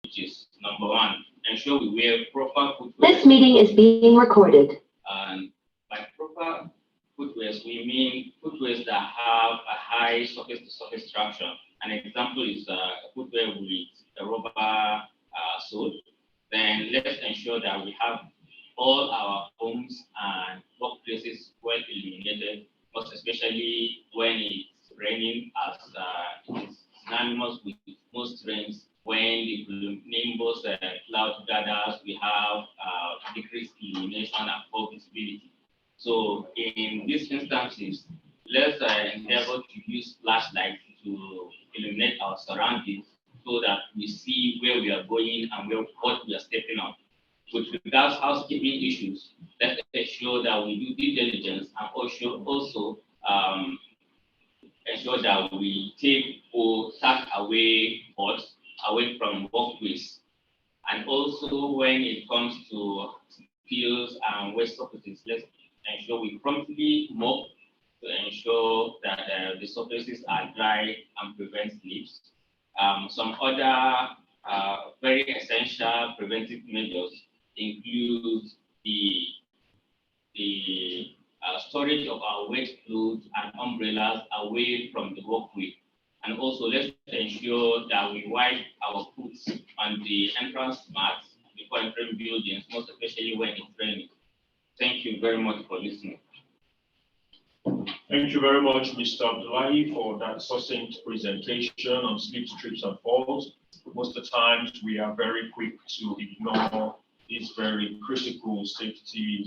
which is number one, ensure we wear proper footwear. This meeting is being recorded. And by proper footwear, we mean footwear that have a high surface-to-surface traction. An example is a footwear with a rubber sole. Then let's ensure that we have all our homes and workplaces well illuminated, most especially when it's raining, as it is synonymous with most rains. When the nimbus cloud gathers, we have decreased illumination and poor visibility. So in these instances, let's endeavor to use flashlights to illuminate our surroundings so that we see where we are going and what we are stepping on. With regards to housekeeping issues, let's ensure that we do due diligence and also ensure that we take or tuck away boards away from workplace. And also when it comes to spills and waste surfaces, let's ensure we promptly mop to ensure that the surfaces are dry and prevent leaks. Some other very essential preventive measures include the storage of our wet clothes and umbrellas away from the walkway. And also let's ensure that we wipe our foot on the entrance mats before entering buildings, most especially when it's raining. Thank you very much for listening. Thank you very much, Mr. Abdullahi, for that succinct presentation on slips, trips, and falls. Most of the times, we are very quick to ignore this very critical safety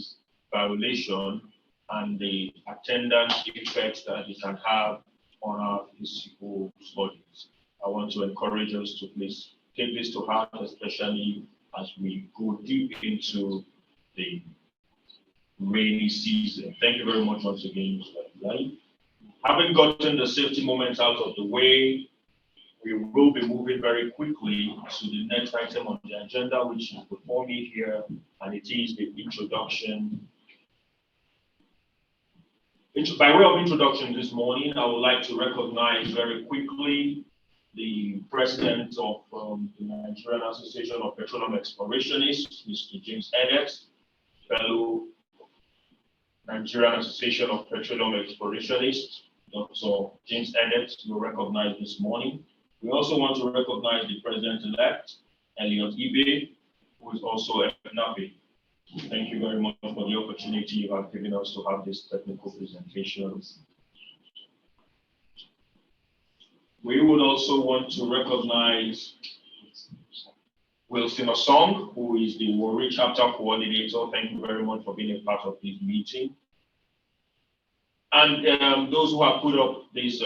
violation and the attendant effects that it can have on our physical bodies. I want to encourage us to please take this to heart, especially as we go deep into the rainy season. Thank you very much once again, Mr. Abdullahi. Having gotten the safety moments out of the way, we will be moving very quickly to the next item on the agenda, which is before me here, and it is the introduction. By way of introduction this morning, I would like to recognize very quickly the president of the Nigerian Association of Petroleum Explorationists, Mr. James Edet, fellow Nigerian Association of Petroleum Explorationists, Dr. James Edet, you recognize this morning. We also want to recognize the president-elect, Elliot Ibe, who is also a NAPE. Thank you very much for the opportunity you have given us to have this technical presentation. We would also want to recognize Wilson Osong, who is the Warri Chapter Coordinator. Thank you very much for being a part of this meeting. And those who have put up this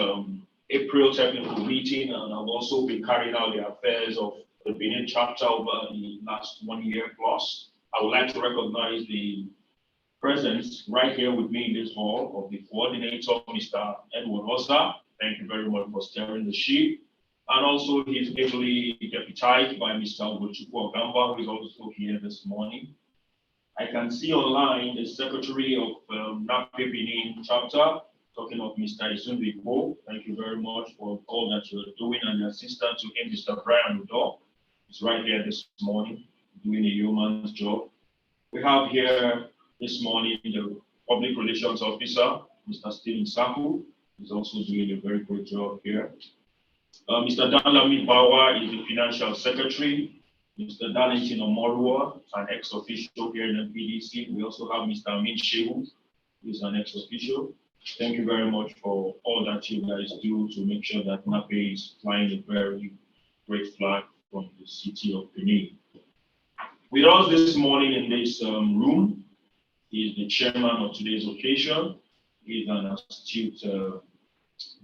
April technical meeting and have also been carrying out the affairs of the Benin chapter over the last 1 year plus. I would like to recognize the presence right here with me in this hall of the coordinator, Mr. Edward Oza. Thank you very much for steering the ship. And also he's ably deputized by Mr. Ugochukwu Ogamba, who is also here this morning. I can see online the secretary of NAPE Benin chapter, talking of Mr. Isundu Igbo. Thank you very much for all that you're doing, and the assistant to him, Mr. Brian Udo, is right here this morning, doing a yeoman's job. We have here this morning the public relations officer, Mr. Stephen Saku, is also doing a very good job here. Mr. Danlami Bawa is the financial secretary. Mr. Darlington Omorua, an ex-official here in the PDC. We also have Mr. Amin Shehu, who is an ex-official. Thank you very much for all that you guys do to make sure that NAPE is flying a very great flag from the city of Benin. With us this morning in this room is the chairman of today's occasion. He is an astute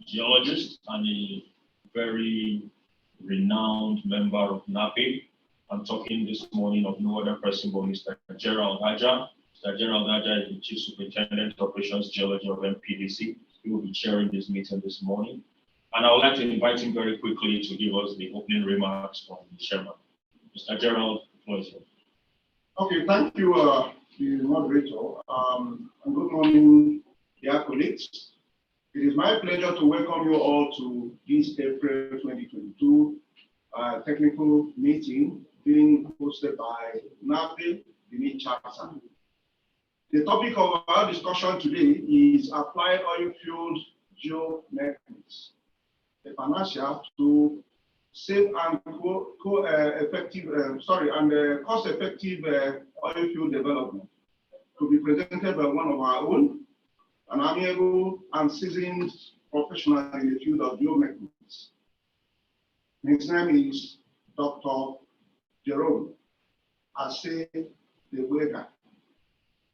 geologist and a very renowned member of NAPE. I'm talking this morning of no other person but Mr. Gerald Haja. Mr. Gerald Haja is the Chief Superintendent of Operations Geology of MPDC. He will be chairing this meeting this morning. And I would like to invite him very quickly to give us the opening remarks from the chairman. Mr. Gerald, please. Okay, thank you, the moderator. And good morning, dear colleagues. It is my pleasure to welcome you all to this April 2022 technical meeting being hosted by NAPE, Benin chapter. The topic of our discussion today is applied oilfield geomechanics, the Panacea to safe and cost-effective oilfield development, to be presented by one of our own, an amiable and seasoned professional in the field of geomechanics. His name is Dr. Jerome Ase Dewega.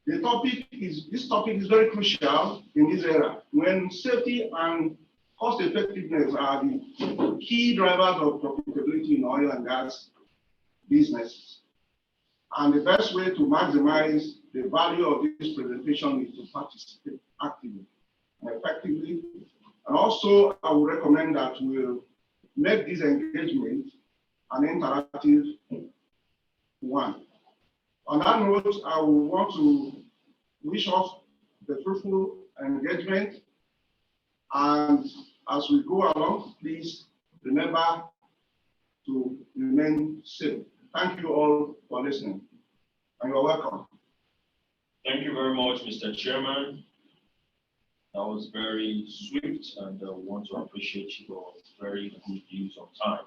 This topic is very crucial in this era when safety and cost effectiveness are the key drivers of profitability in oil and gas businesses. And the best way to maximize the value of this presentation is to participate actively and effectively. And also, I would recommend that we'll make this engagement an interactive one. On that note, I would want to wish us the fruitful engagement. And as we go along, please remember to remain safe. Thank you all for listening, and you're welcome. Thank you very much, Mr. Chairman. That was very swift, and I want to appreciate your very good use of time.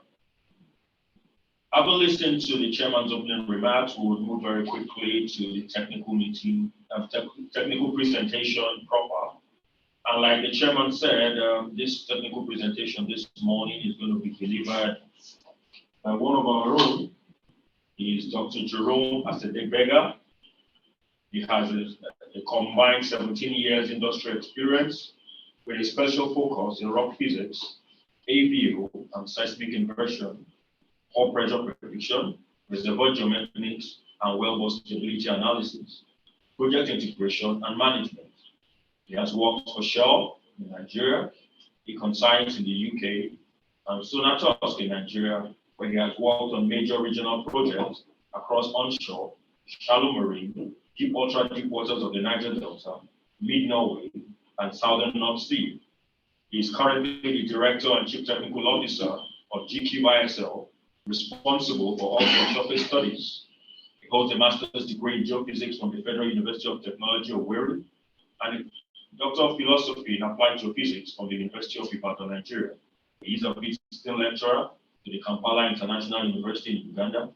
After listening to the chairman's opening remarks, we will move very quickly to the technical meeting, technical presentation proper. And like the chairman said, this technical presentation this morning is going to be delivered by one of our own. He is Dr. Jerome Asedebega. He has a combined 17 years industry experience with a special focus in rock physics, AVO, and seismic inversion, pore pressure prediction, reservoir geomechanics, and wellbore stability analysis, project integration, and management. He has worked for Shell in Nigeria, he consigns in the UK, and Sonatrach in Nigeria, where he has worked on major regional projects across onshore, shallow marine, deep ultra deep waters of the Niger Delta, mid-Norway, and southern North Sea. He is currently the Director and Chief Technical Officer of GQISL, responsible for offshore surface studies. He holds a master's degree in geophysics from the Federal University of Technology, Owerri, and a Doctor of Philosophy in Applied Geophysics from the University of Ibadan, Nigeria. He is a visiting lecturer to the Kampala International University in Uganda,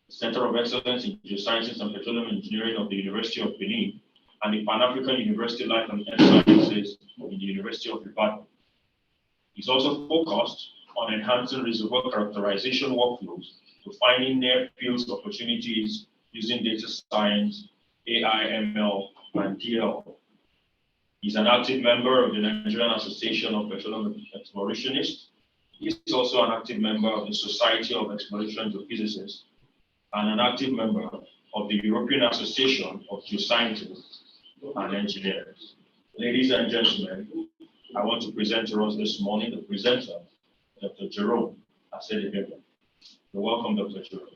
Center of Excellence in Geosciences and Petroleum Engineering of the University of Benin, and the Pan-African University Life and Earth Sciences in the University of Ibadan. He's also focused on enhancing reservoir characterization workflows to finding near-field opportunities using data science, AI, ML, and DL. He's an active member of the Nigerian Association of Petroleum Explorationists. He's also an active member of the Society of Exploration Geophysicists and an active member of the European Association of Geoscientists and Engineers. Ladies and gentlemen, I want to present to us this morning the presenter, Dr. Jerome Asedebega. You're welcome, Dr. Jerome.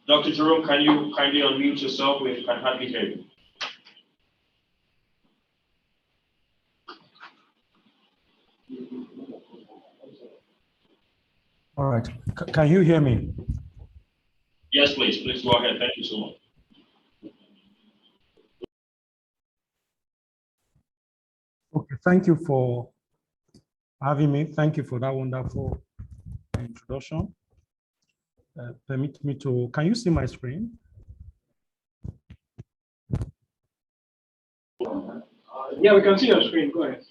Dr. Jerome, can you kindly unmute yourself? We can hardly hear you. All right. Can you hear me? Yes, please. Please go ahead. Thank you so much. Okay. Thank you for having me. Thank you for that wonderful introduction. Permit me to, can you see my screen? Yeah, we can see your screen. Go ahead.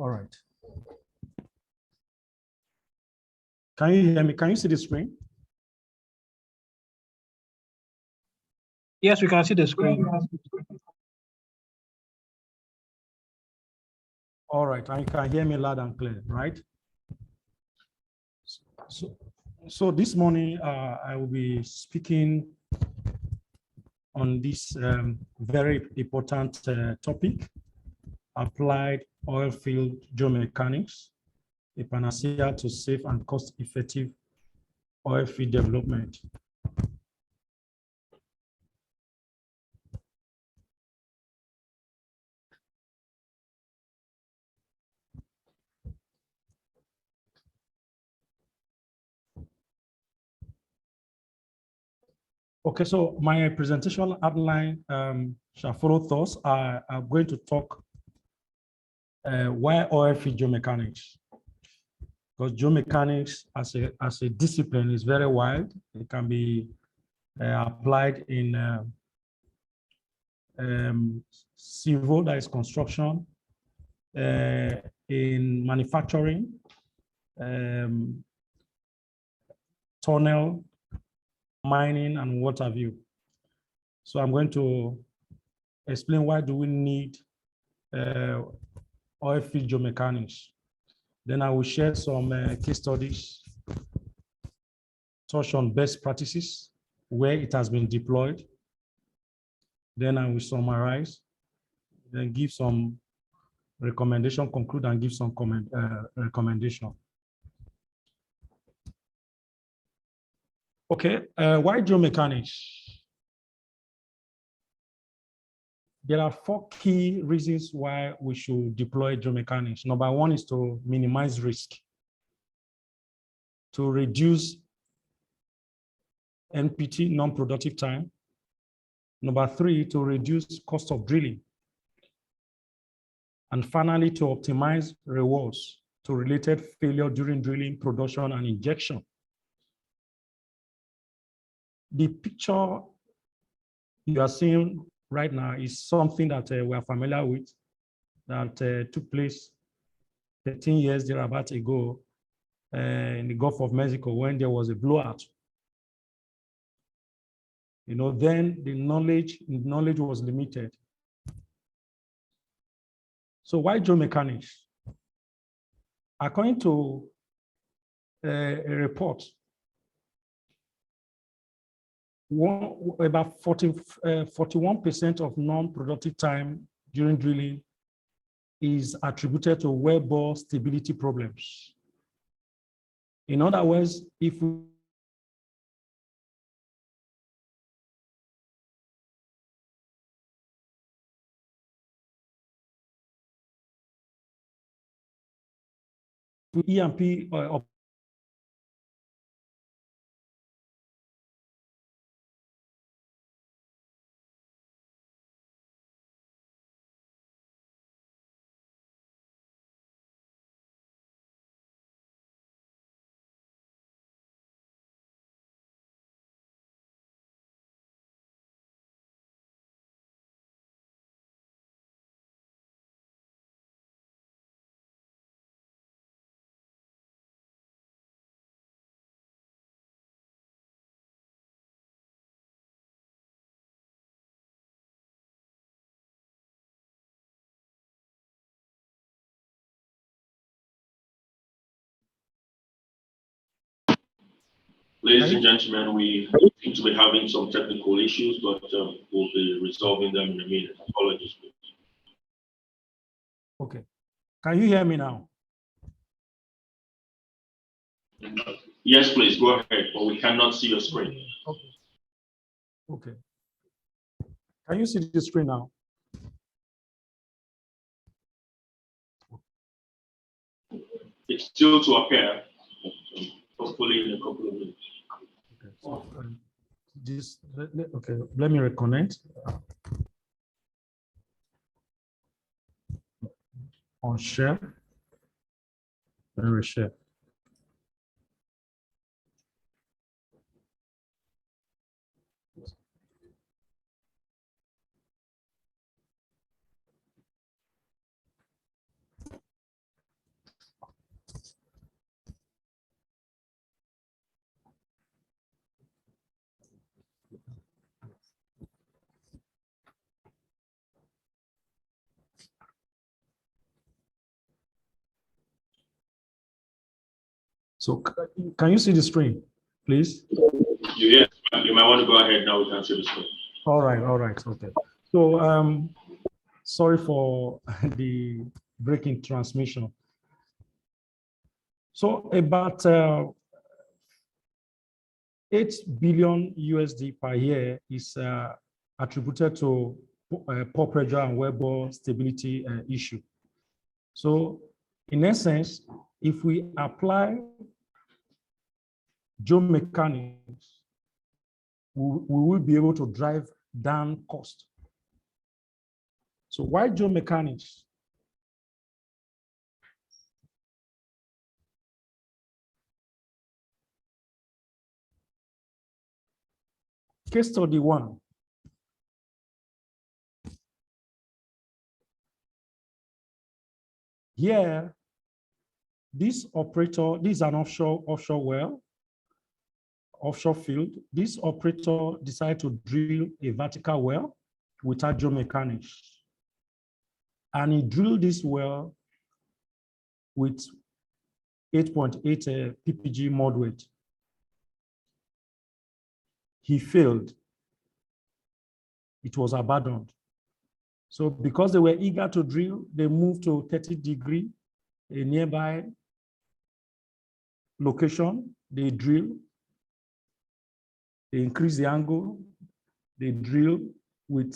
All right. Can you hear me? Can you see the screen? Yes, we can see the screen. All right, and you can hear me loud and clear, right? So this morning, I will be speaking on this very important topic, applied oil field geomechanics, a panacea to safe and cost-effective oil field development. Okay, so my presentation outline shall follow thoughts. I'm going to talk why oil field geomechanics. Because geomechanics as a discipline is very wide. It can be applied in civil, that is construction, in manufacturing, tunnel, mining, and what have you. So I'm going to explain why do we need oil field geomechanics. Then I will share some case studies, touch on best practices, where it has been deployed. Then I will summarize, then give some recommendation, conclude and give some recommendation. Okay, why geomechanics? There are 4 key reasons why we should deploy geomechanics. Number 1 is to minimize risk, to reduce NPT, non-productive time. Number 3, to reduce cost of drilling. And finally, to optimize rewards to related failure during drilling, production, and injection. The picture you are seeing right now is something that we are familiar with, that took place 13 years thereabout ago in the Gulf of Mexico when there was a blowout. You know, then the knowledge was limited. So why geomechanics? According to a report, about 41% of non-productive time during drilling is attributed to wellbore stability problems. In other words, if E&P Ladies and gentlemen, we seem to be having some technical issues, but we'll be resolving them in a minute. Apologies, please. Okay. Can you hear me now? Yes, please, go ahead, but we cannot see your screen. Okay. Okay. Can you see the screen now? It's still to appear, hopefully in a couple of minutes. Okay. So, let me reconnect. On share. Let me reshare. So can you see the screen, please? Yes, you might want to go ahead now. We can see the screen. All right, okay. So sorry for the breaking transmission. So about 8 billion USD per year is attributed to pore pressure and wellbore stability issue. So in essence, if we apply geomechanics, we will be able to drive down cost. So why geomechanics? Case study 1. Here, this operator, this is an offshore well, offshore field. This operator decided to drill a vertical well without geomechanics. And he drilled this well with 8.8 ppg mud weight. He failed. It was abandoned. So because they were eager to drill, they moved to 30°, a nearby location. They drill, they increase the angle, they drill with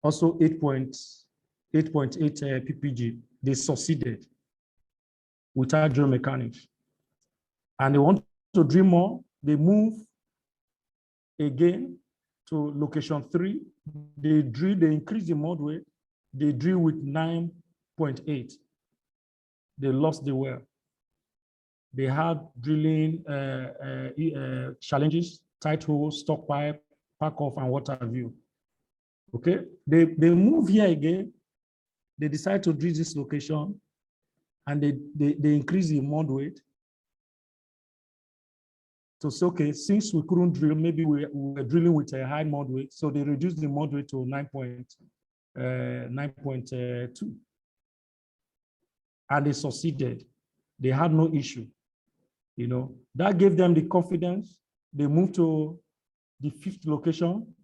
also 8.8 ppg. They succeeded without geomechanics. And they want to drill more, they move again to location 3. They drill, they increase the mud weight, they drill with 9.8. They lost the well. They had drilling challenges, tight holes, stock pipe, pack off, and what have you. Okay, they move here again. They decide to drill this location, and they increase the mud weight. So it's okay, since we couldn't drill, maybe we were drilling with a high mud weight, so they reduced the mud weight to 9.2. And they succeeded. They had no issue. You know, that gave them the confidence. They moved to the 5th location.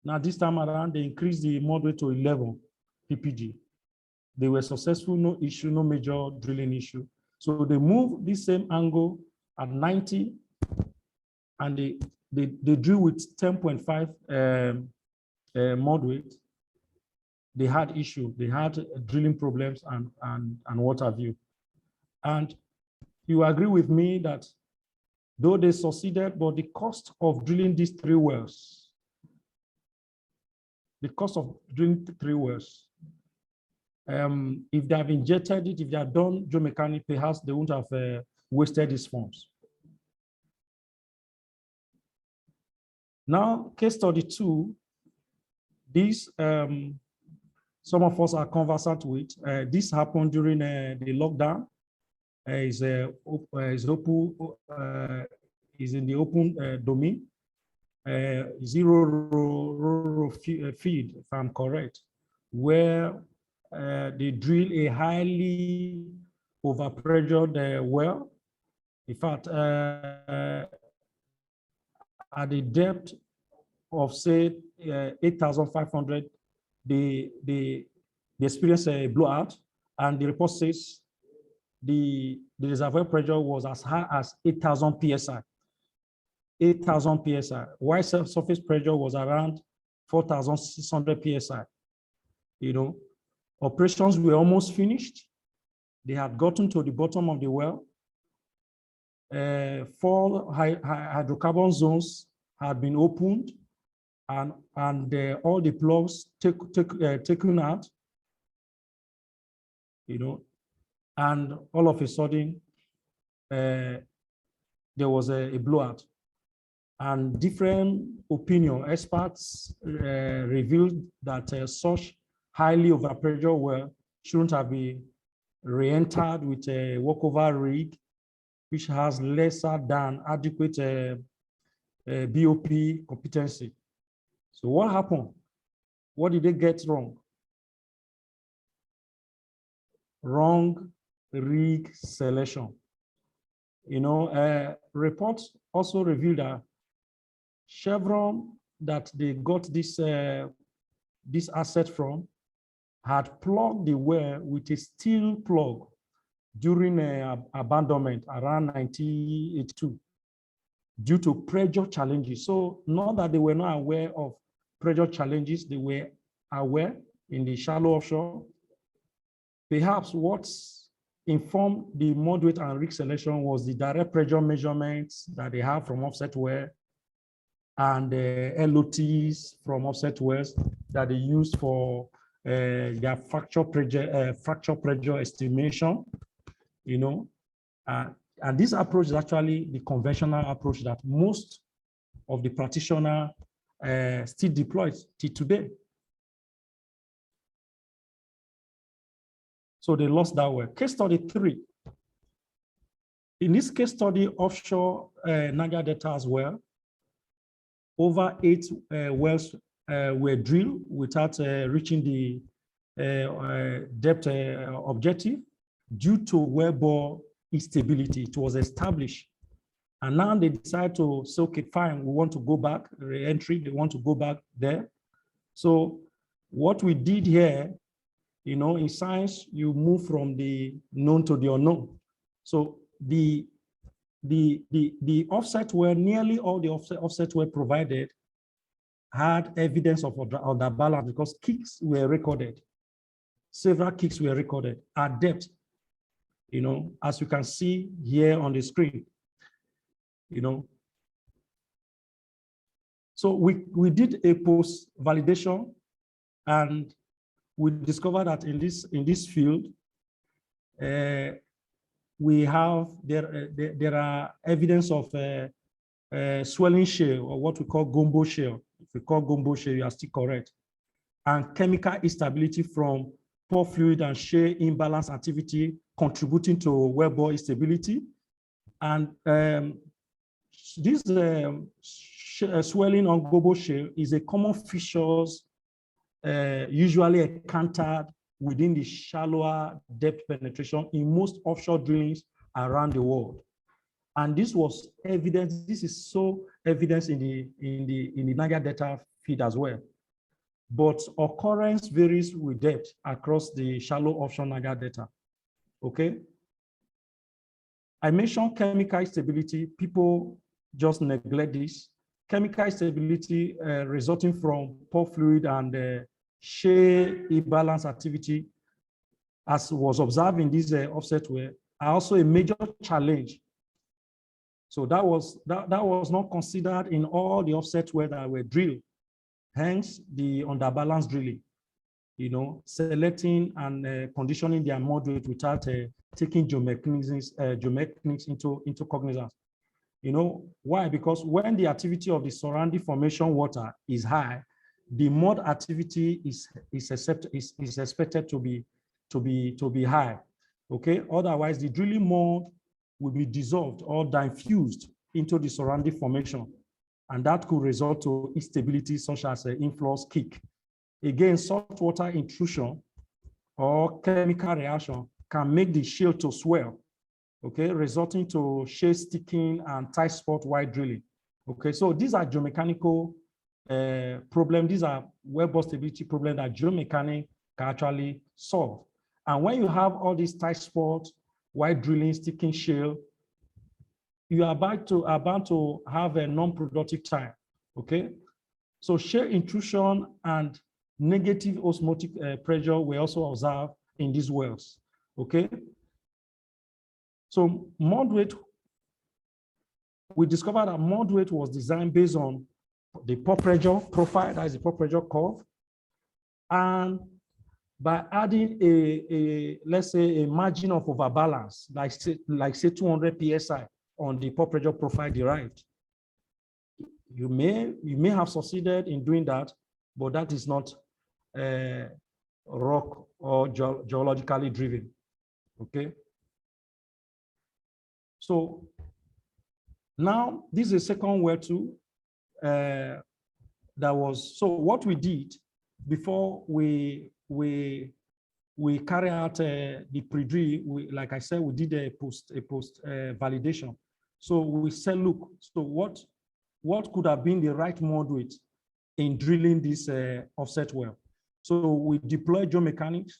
Now this time around, they increased the mud weight to 11 ppg. They were successful, no issue, no major drilling issue. So they moved this same angle at 90, and they drill with 10.5 mud weight. They had issue. They had drilling problems and what have you. And you agree with me that though they succeeded, but the cost of drilling these 3 wells, if they have injected it, if they had done geomechanics, perhaps they wouldn't have wasted these funds. Now, case study 2, this some of us are conversant with. This happened during the lockdown. Is in the open domain. Zero feed, if I'm correct, where they drill a highly overpressured well. In fact, at the depth of say 8,500, they experienced a blowout, and the report says the reservoir pressure was as high as 8,000 psi. 8,000 psi, while surface pressure was around 4,600 psi. You know, operations were almost finished. They had gotten to the bottom of the well. 4 hydrocarbon zones had been opened, and all the plugs taken out. You know, and all of a sudden, there was a blowout. And different experts revealed that such highly overpressure well shouldn't have been re-entered with a workover rig, which has lesser than adequate BOP competency. So what happened? What did they get wrong? Wrong rig selection. You know, reports also revealed that Chevron that they got this asset from had plugged the well with a steel plug during abandonment around 1982 due to pressure challenges. So not that they were not aware of pressure challenges, they were aware in the shallow offshore. Perhaps what's informed the moderate and rig selection was the direct pressure measurements that they have from offset well and LOTs from offset wells that they use for their fracture pressure estimation, you know. And this approach is actually the conventional approach that most of the practitioners still deploy till today. So they lost that well. Case study 3. In this case study, offshore Niger Delta as well, over 8 wells were drilled without reaching the depth objective due to wellbore instability. It was established. And now they decide to say, okay, fine, we want to go back, re-entry, they want to go back there. So what we did here, you know, in science, you move from the known to the unknown. So the offset well, nearly all the offset well provided had evidence of underbalance because kicks were recorded. Several kicks were recorded at depth, you know, as you can see here on the screen, you know. So we did a post validation and we discovered that in this field, we have there are evidence of swelling shale, or what we call gumbo shale. If we call gumbo shale, you are still correct. And chemical instability from pore fluid and shale imbalance activity contributing to wellbore instability. And this swelling on gumbo shale is a common feature usually encountered within the shallower depth penetration in most offshore drillings around the world. And this was evidence, this is so evidence in the Niger Delta field as well. But occurrence varies with depth across the shallow offshore Niger Delta. Okay. I mentioned chemical stability. People just neglect this. Chemical stability resulting from pore fluid and shale imbalance activity, as was observed in this offset well, are also a major challenge. So that was not considered in all the offset wells that were drilled. Hence the underbalance drilling, you know, selecting and conditioning their moderate without taking geomechanics into cognizance. You know why? Because when the activity of the surrounding formation water is high, the mud activity is expected to be high. Okay. Otherwise, the drilling mud will be dissolved or diffused into the surrounding formation, and that could result to instability such as influx kick. Again, saltwater intrusion or chemical reaction can make the shale to swell, okay, resulting to shale sticking and tight spot while drilling. Okay, so these are geomechanical problems. These are wellbore stability problems that geomechanics can actually solve. And when you have all these tight spots while drilling, sticking shale, you are about to have a non-productive time. Okay, so shale intrusion and negative osmotic pressure were also observed in these wells. Okay, so moderate, we discovered that moderate was designed based on the pore pressure profile, that is the pore pressure curve, and by adding let's say a margin of overbalance, like say 200 psi on the pore pressure profile derived. You may have succeeded in doing that, but that is not rock or geologically driven. Okay. So now this is a second well too. So what we did before we we carry out the pre-drill. Like I said, we did a post validation. So we said, look, so what could have been the right moderate in drilling this offset well? So we deployed geomechanics.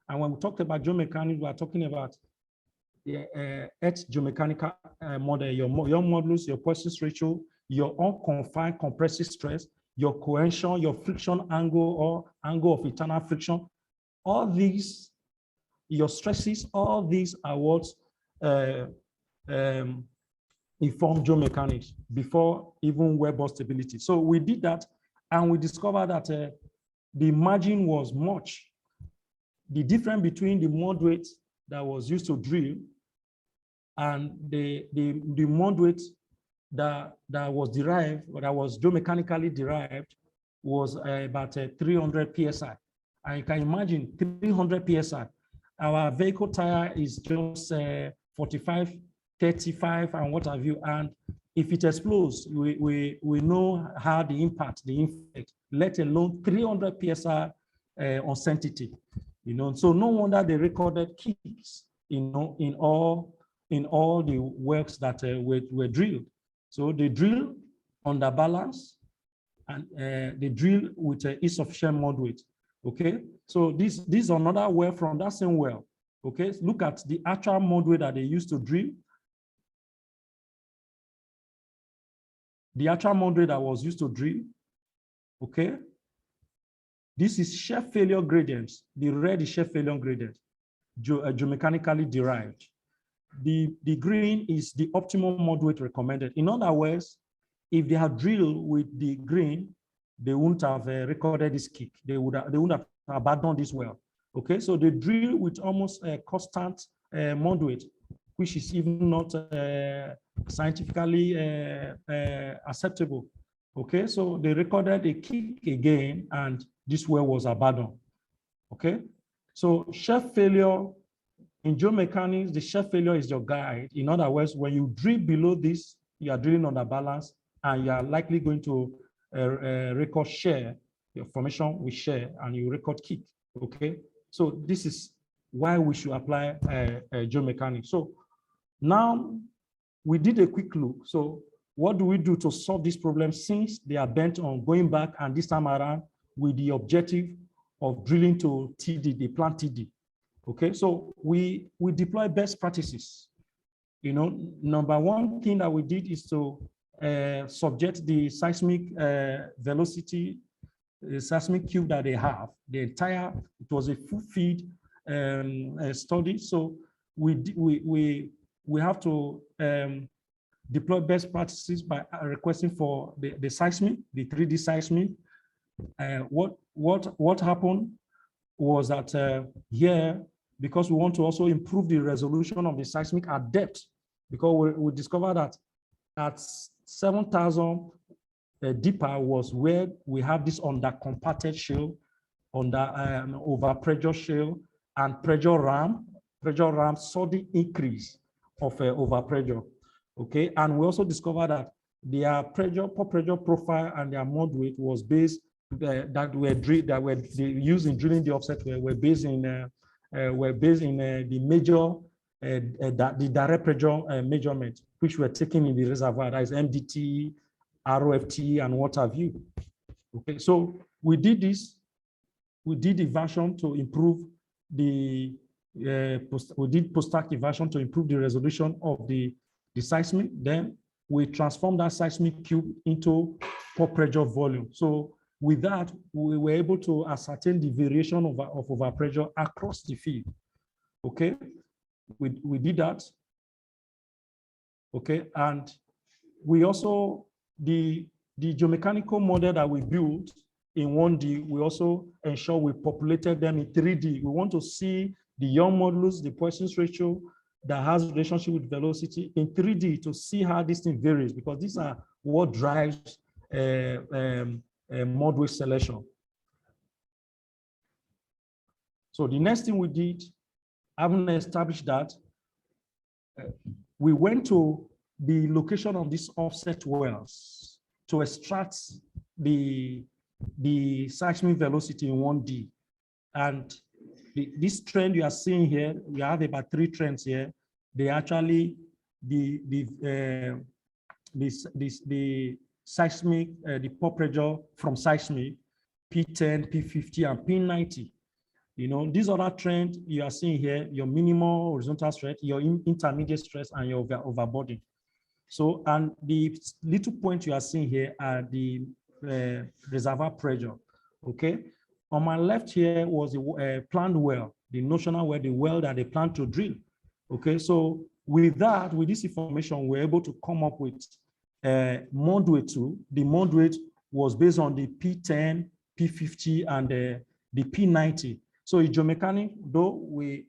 And when we talked about geomechanics, we are talking about the Earth geomechanical model, your modulus, your Poisson's ratio, your unconfined compressive stress, your cohesion, your friction angle or angle of internal friction. All these, your stresses, all these are what inform geomechanics before even wellbore stability. So we did that, and we discovered that the margin was much. The difference between the moderate that was used to drill and the moderate that was derived, or that was geomechanically derived, was about 300 psi. And you can imagine 300 psi. Our vehicle tire is just 45, 35, and what have you. And if it explodes, we know how the impact, the effect, let alone 300 psi on sanctity. You know, so no wonder they recorded kicks, you know, in all the works that were drilled. So they drill under balance, and they drill with insufficient moderate. Okay, so this is another well from that same well. Okay, look at the actual moderate that they used to drill. The actual moderate that was used to drill. Okay, this is shear failure gradients. The red is shear failure gradient, geomechanically derived. The green is the optimum moderate recommended. In other words, if they had drilled with the green, they wouldn't have recorded this kick. They wouldn't have abandoned this well. Okay, so they drill with almost a constant moderate, which is even not scientifically acceptable. Okay, so they recorded a kick again, and this well was abandoned. Okay, so shear failure in geomechanics, the shear failure is your guide. In other words, when you drill below this, you are drilling under balance, and you are likely going to record shear, your formation with shear, and you record kick. Okay, so this is why we should apply geomechanics. So now we did a quick look. So what do we do to solve this problem, since they are bent on going back, and this time around with the objective of drilling to TD, the plant TD? Okay, so we deploy best practices. You know, number one thing that we did is to subject the seismic velocity, the seismic cube that they have, the entire, it was a full feed study. So we have to deploy best practices by requesting for the seismic, the 3D seismic. What happened was that here, because we want to also improve the resolution of the seismic at depth, because we discovered that at 7,000 deeper was where we have this under-compacted shale, under over-pressure shale, and pressure ram saw the increase of overpressure. Okay, and we also discovered that their pore pressure profile and their moderate was based that were used in drilling the offset were based in the major the direct pressure measurement, which were taken in the reservoir, that is MDT, ROFT, and what have you. Okay, so we did this. We did inversion to improve the we did post-stack inversion to improve the resolution of the seismic. Then we transformed that seismic cube into pore pressure volume. So with that, we were able to ascertain the variation of overpressure across the field. Okay, we did that. Okay, and we also, the geomechanical model that we built in 1D, we also ensure we populated them in 3D. We want to see the Young modulus, the Poisson's ratio that has relationship with velocity in 3D to see how this thing varies, because these are what drives moderate selection. So the next thing we did, having established that, we went to the location of these offset wells to extract the seismic velocity in 1D. And this trend you are seeing here, we have about 3 trends here. They actually, the seismic, the pore pressure from seismic, P10, P50, and P90. You know, these other trends you are seeing here, your minimal horizontal stress, your intermediate stress, and your overburden. So, and the little point you are seeing here are the reservoir pressure, okay? On my left here was a planned well, the notional well, the well that they plan to drill, okay? So with that, with this information, we're able to come up with moderate 2. The moderate was based on the P10, P50, and the P90. So in geomechanics, though we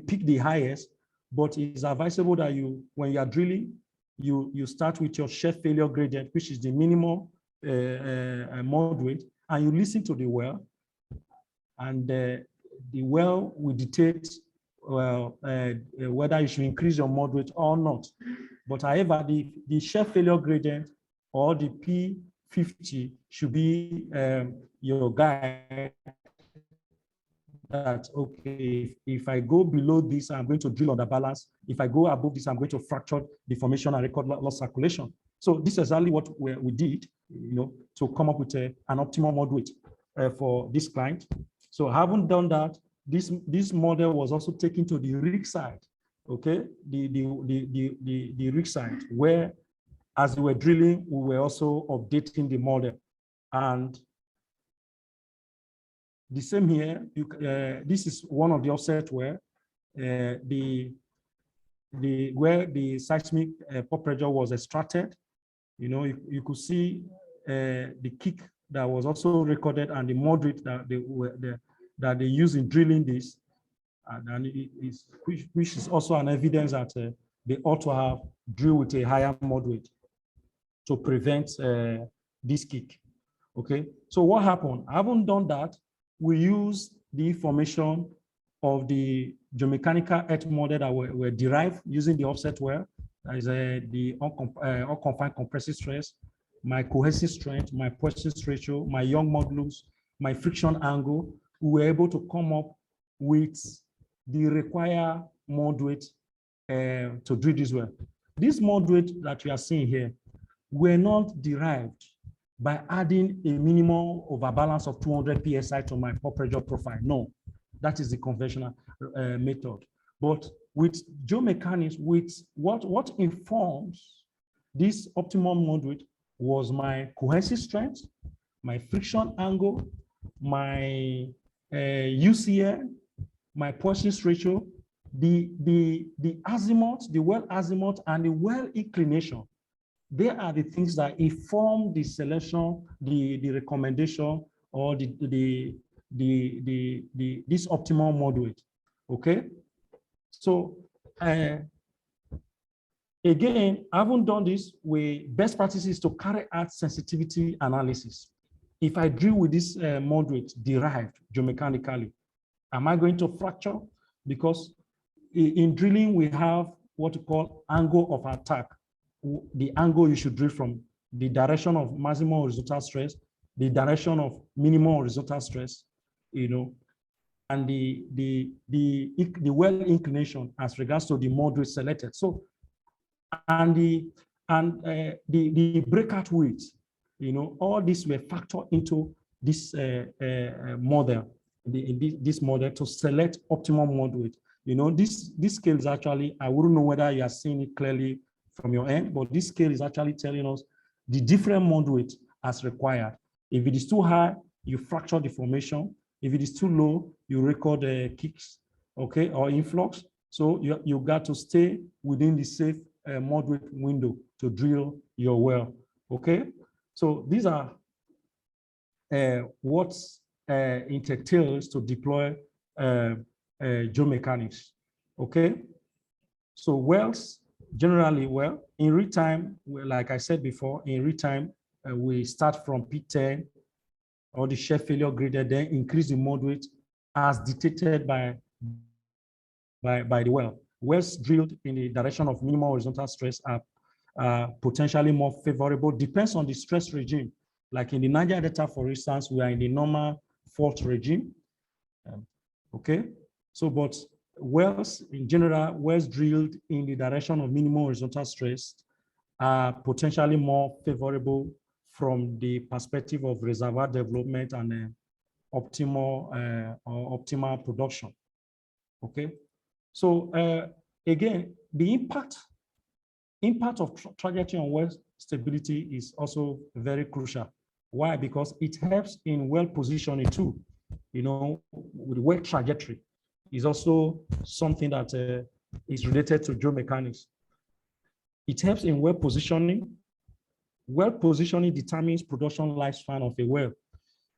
pick the highest, but it's advisable that you, when you are drilling, you start with your shear failure gradient, which is the minimum moderate, and you listen to the well, and the well will dictate whether you should increase your moderate or not. But however, the shear failure gradient or the P50 should be your guide. That, okay, if I go below this, I'm going to drill on the balance. If I go above this, I'm going to fracture the formation and record loss circulation. So this is exactly what we did, you know, to come up with an optimal moderate for this client. So having done that, this model was also taken to the rig side, okay, the rig side, where as we were drilling, we were also updating the model. And the same here, this is one of the offset where where the seismic pore pressure was extracted. You know, you could see the kick that was also recorded and the moderate that they use in drilling this, and which is also an evidence that they ought to have drill with a higher moderate to prevent this kick. Okay, so what happened? I haven't done that. We use the information of the geomechanical earth model that were derived using the offset well. That is the unconfined compressive stress, my cohesive strength, my Poisson's ratio, my Young modulus, my friction angle. We were able to come up with the required moderate to drill this well. This moderate that we are seeing here were not derived by adding a minimum overbalance of 200 psi to my pore pressure profile. No, that is the conventional method. But with geomechanics, with what informs this optimum moderate was my cohesive strength, my friction angle, my UCL, my Poisson's ratio, the azimuth, the well azimuth, and the well inclination. They are the things that inform the selection, the recommendation, or this optimal moderate. Okay, so again, I haven't done this with best practices to carry out sensitivity analysis. If I drill with this moderate derived geomechanically, am I going to fracture? Because in drilling, we have what we call angle of attack. The angle you should drill from, the direction of maximum horizontal stress, the direction of minimum horizontal stress, you know, and the well inclination as regards to the moderate selected. So, and the breakout weight, you know, all these were factored into this model, this model to select optimum moderate. You know, this scale is actually, I wouldn't know whether you are seeing it clearly from your end, but this scale is actually telling us the different moderate as required. If it is too high, you fracture the formation. If it is too low, you record kicks, okay, or influx. So you got to stay within the safe moderate window to drill your well, okay? So these are what it entails to deploy geomechanics, okay? So wells, generally, well, in real time, like I said before, in real time, we start from P10 or the shear failure gradient, then increase the moderate as dictated by the well. Wells drilled in the direction of minimal horizontal stress are potentially more favorable, depends on the stress regime. Like in the Niger Delta, for instance, we are in the normal fault regime. Okay, so but wells in general, wells drilled in the direction of minimum horizontal stress are potentially more favorable from the perspective of reservoir development and optimal production. Okay, so again, the impact of trajectory on well stability is also very crucial. Why? Because it helps in well positioning too. You know, with well trajectory is also something that is related to geomechanics. It helps in well positioning. Well positioning determines production lifespan of a well.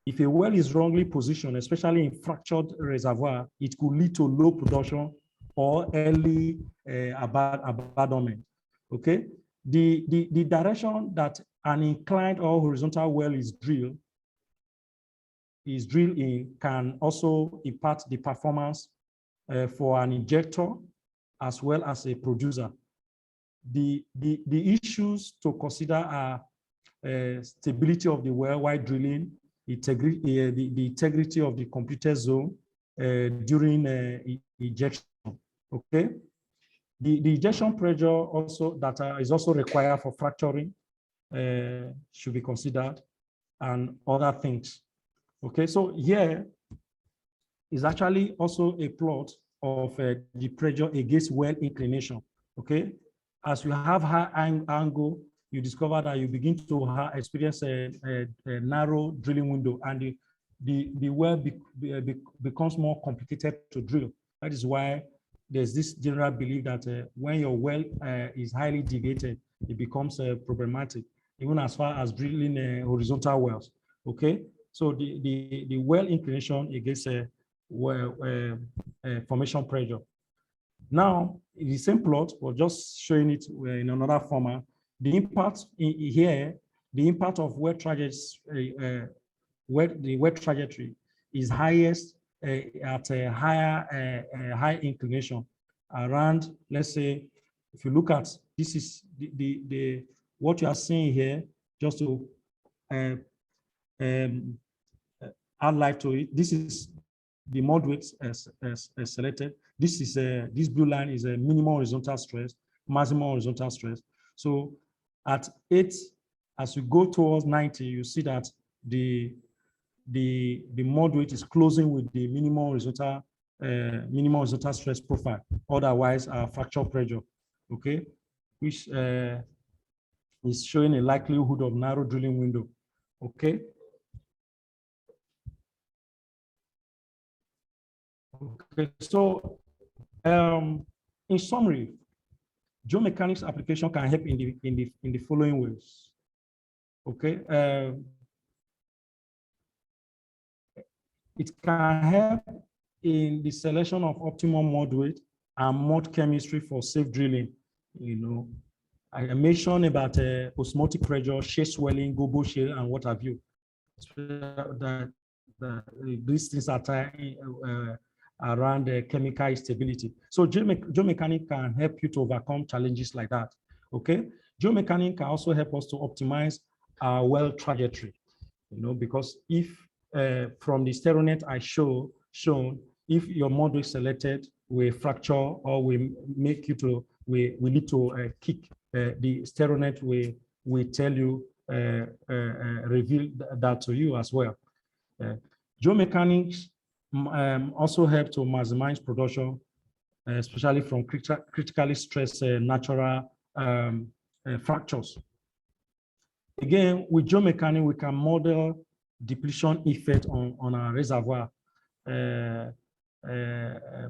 If a well is wrongly positioned, especially in fractured reservoir, it could lead to low production or early abandonment. Okay, the direction that an inclined or horizontal well is drilled in can also impact the performance for an injector as well as a producer. The issues to consider are stability of the well while drilling, the integrity of the computed zone during ejection. Okay, the ejection pressure also that is also required for fracturing should be considered, and other things. Okay, so here is actually also a plot of the pressure against well inclination. Okay, as you have high angle, you discover that you begin to experience a narrow drilling window, and the well becomes more complicated to drill. That is why there's this general belief that when your well is highly deviated, it becomes problematic, even as far as drilling horizontal wells. Okay, so the well inclination against formation pressure. Now, in the same plot, we're just showing it in another format. The impact here, the impact of well trajectory, the well trajectory is highest at a higher high inclination around, let's say, if you look at this is the what you are seeing here, just to add light to it. This is the moderate as selected. This is this blue line is a minimum horizontal stress, maximum horizontal stress. So at 8, as you go towards 90, you see that the moderate is closing with the minimum horizontal stress profile. Otherwise, fracture pressure, okay, which is showing a likelihood of narrow drilling window, okay. Okay, so in summary, geomechanics application can help in the following ways. Okay, it can help in the selection of optimum mud weight and mud chemistry for safe drilling. You know, I mentioned about osmotic pressure, shale swelling, gobo shale, and what have you. These things are tied around chemical stability. So geomechanics can help you to overcome challenges like that. Okay, geomechanics can also help us to optimize our well trajectory. You know, because if from the stereonet I shown, if your model is selected, we fracture or we make you to we need to kick the stereonet. We tell you reveal that to you as well. Geomechanics also help to maximize production, especially from critically stressed natural fractures. Again, with geomechanics, we can model depletion effect on our reservoir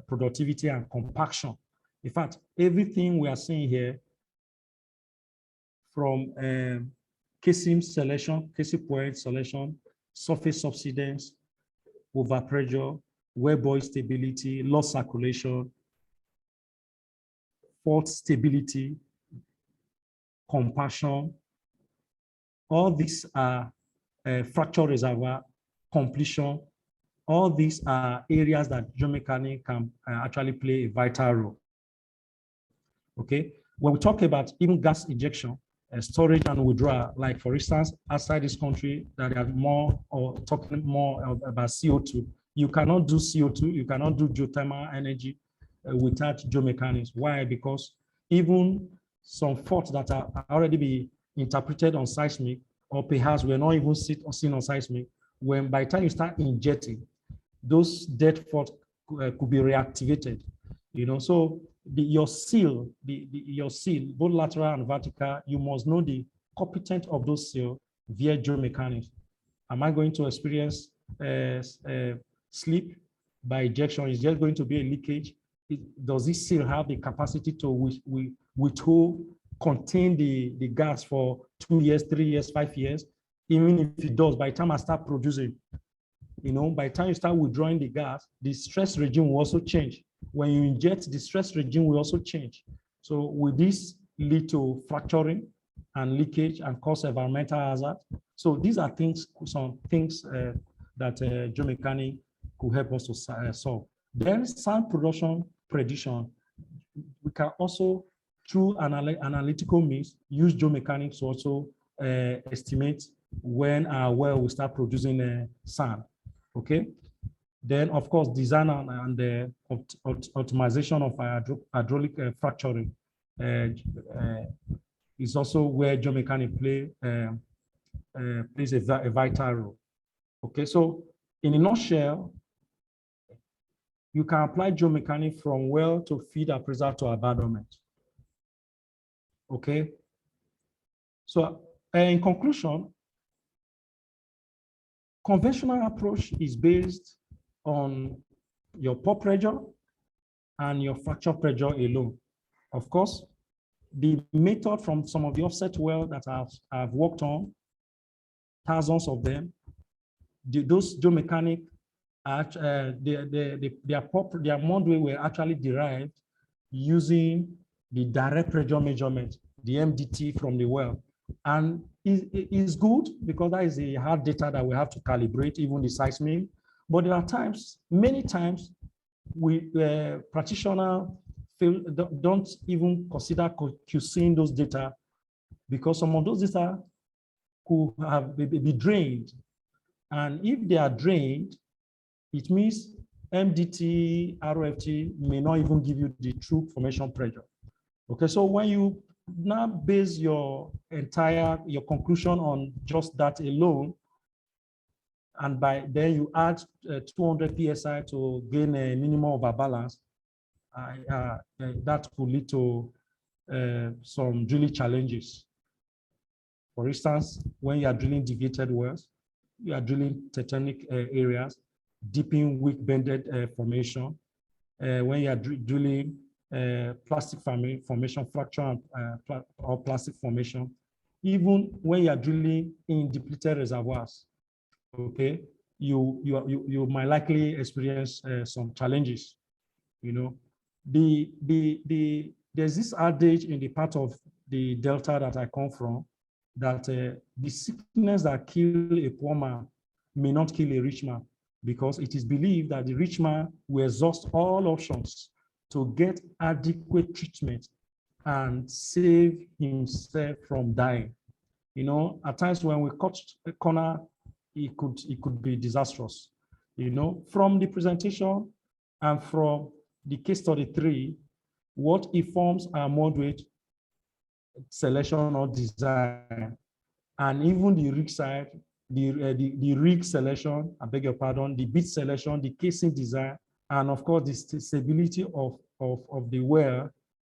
productivity and compaction. In fact, everything we are seeing here, from casing selection, casing point selection, surface subsidence, overpressure, wellbore stability, loss circulation, fault stability, compaction, all these are fracture reservoir, completion. All these are areas that geomechanics can actually play a vital role. Okay, when we talk about even gas injection, storage and withdrawal, like for instance, outside this country, that are more or talking more about CO2, You cannot do CO2, you cannot do geothermal energy without geomechanics. Why? Because even some faults that are already be interpreted on seismic, or perhaps we're not even seen on seismic, when by the time you start injecting, those dead faults could be reactivated. So your seal, both lateral and vertical, you must know the competence of those seal via geomechanics. Am I going to experience slip by ejection? Is there going to be a leakage? Does this seal have the capacity to withhold, contain the gas for 2 years, 3 years, 5 years? Even if it does, by the time I start producing, by the time you start withdrawing the gas, the stress regime will also change. When you inject, the stress regime will also change. So will this lead to fracturing and leakage and cause environmental hazard? So these are some things that geomechanics could help us to solve. Then sand production prediction, we can also, through analytical means, use geomechanics to also estimate when our well will start producing sand. Okay. Then, of course, design and the optimization of hydraulic fracturing is also where geomechanics plays a vital role. Okay, so in a nutshell, you can apply geomechanics from well to feed appraisal to abandonment. Okay, so in conclusion, conventional approach is based on your pore pressure and your fracture pressure alone. Of course, the method from some of the offset wells that I've worked on, thousands of them, those geomechanics, their model were actually derived using the direct pressure measurement, the MDT from the well. And it's good because that is the hard data that we have to calibrate, even the seismic. But there are times, many times, practitioners don't even consider QCing those data because some of those data could have be drained. And if they are drained, it means MDT, RFT may not even give you the true formation pressure. Okay, so when you now base your conclusion on just that alone, and by then you add 200 PSI to gain a minimum of a balance, that could lead to some drilling challenges. For instance, when you are drilling deviated wells, you are drilling tectonic areas, deeping weak bended formation. When you are drilling plastic formation, fracture or plastic formation, even when you are drilling in depleted reservoirs, okay, you might likely experience some challenges. There's this adage in the part of the Delta that I come from, that the sickness that kills a poor man may not kill a rich man, because it is believed that the rich man will exhaust all options to get adequate treatment and save himself from dying. At times when we cut a corner, it could be disastrous. From the presentation and from the case study 3, what informs our moderate selection or design, and even the rig side, the rig selection, I beg your pardon, the bit selection, the casing design, and of course the stability of the well